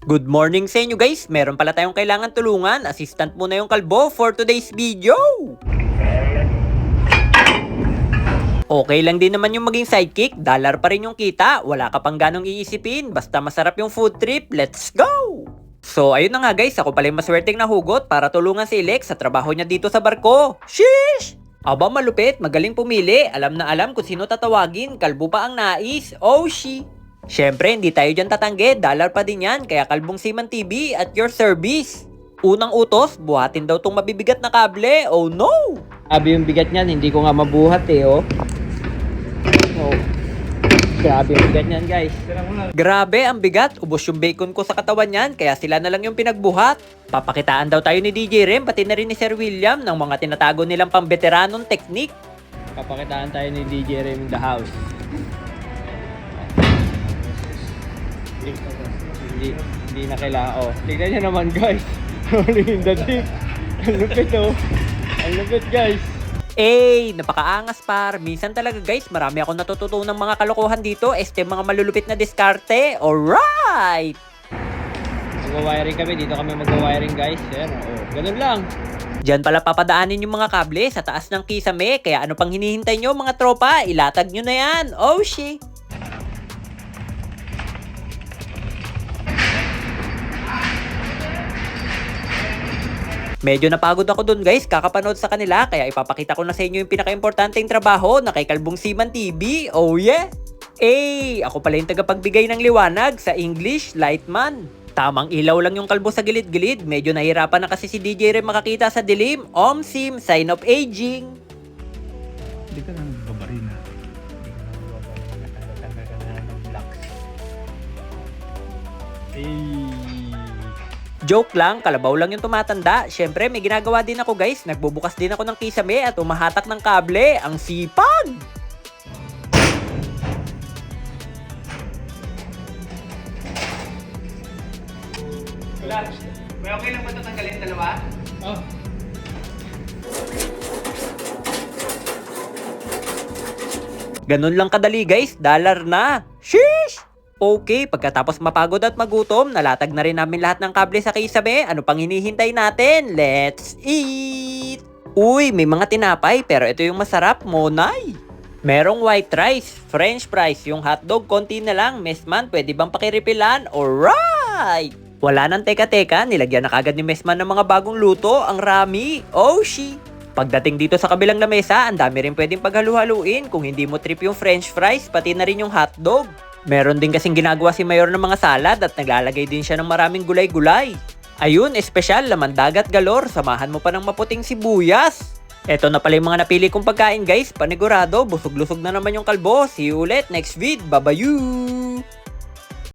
Good morning sa inyo guys! Meron pala tayong kailangan tulungan. Assistant muna yung kalbo for today's video! Okay lang din naman yung maging sidekick. Dollar pa rin yung kita. Wala ka pang ganong iisipin. Basta masarap yung food trip. Let's go! So ayun na nga guys, ako pala yung maswerteng nahugot para tulungan si Lex sa trabaho niya dito sa barko. Sheesh! Aba malupit, magaling pumili. Alam na alam kung sino tatawagin. Kalbo pa ang nais. Oh she! Syempre, hindi tayo dyan tatanggi, dollar pa din yan, kaya Kalbong Seaman TV at your service. Unang utos, buhatin daw tong mabibigat na kable, oh no! Grabe yung bigat niyan, hindi ko nga mabuhat oh. Oh. Grabe yung bigat niyan guys. Grabe, ang bigat, ubos yung bacon ko sa katawan yan, kaya sila na lang yung pinagbuhat. Papakitaan daw tayo ni DJ Rem, pati na rin ni Sir William, ng mga tinatago nilang pambeteranong teknik. Papakitaan tayo ni DJ Rem in the house. Hindi na kailangan. Oh, tignan nyo naman guys. Rolling in the deep. Ang lupit oh. Ang lupit guys. Napakaangas par. Minsan talaga guys, marami akong natututunang mga kalokohan dito. Mga malulupit na diskarte. Alright! Mag-wiring kami. Dito kami mag-wiring guys. Yan oh. Ganun lang. Diyan pala papadaanin yung mga kable sa taas ng kisame. Kaya ano pang hinihintay nyo mga tropa? Ilatag nyo na yan. Oh shit! Medyo napagod ako dun guys, kakapanood sa kanila, kaya ipapakita ko na sa inyo yung pinaka-importanteng trabaho na kay Kalbong Seaman TV. Oh yeah! Ako pala yung tagapagbigay ng liwanag sa English, Lightman. Tamang ilaw lang yung kalbo sa gilid-gilid, medyo nahirapan na kasi si DJ Rem makakita sa dilim. Sim, sign of aging. Hindi ka na nagbabarina. Natanggal ka na ng blocks. Joke lang, kalabaw lang yung tumatanda. Syempre, may ginagawa din ako guys. Nagbubukas din ako ng kisame at umahatak ng kable. Ang sipag! May okay lang ba ito tanggalin dalawa? Oh. Ganun lang kadali guys, dollar na. Sheesh! Okay, pagkatapos mapagod at magutom, nalatag na rin namin lahat ng kable sa kisame. Ano pang hinihintay natin? Let's eat! Uy, may mga tinapay, pero ito yung masarap, monay. Merong white rice, french fries, yung hotdog, konti na lang. Messman, pwede bang pakiripilan? Alright! Wala nang teka-teka, nilagyan na kagad ni Messman ng mga bagong luto, ang rami. Oh, she! Pagdating dito sa kabilang lamesa, ang dami rin pwedeng paghalu-haluin kung hindi mo trip yung french fries, pati na rin yung hotdog. Meron din kasing ginagawa si Mayor ng mga salad at naglalagay din siya ng maraming gulay-gulay. Ayun, espesyal, laman dagat galore, samahan mo pa ng maputing sibuyas. Eto na pala yung mga napili kong pagkain guys, panigurado, busog-lusog na naman yung kalbo. See you ulit next vid, babayoo!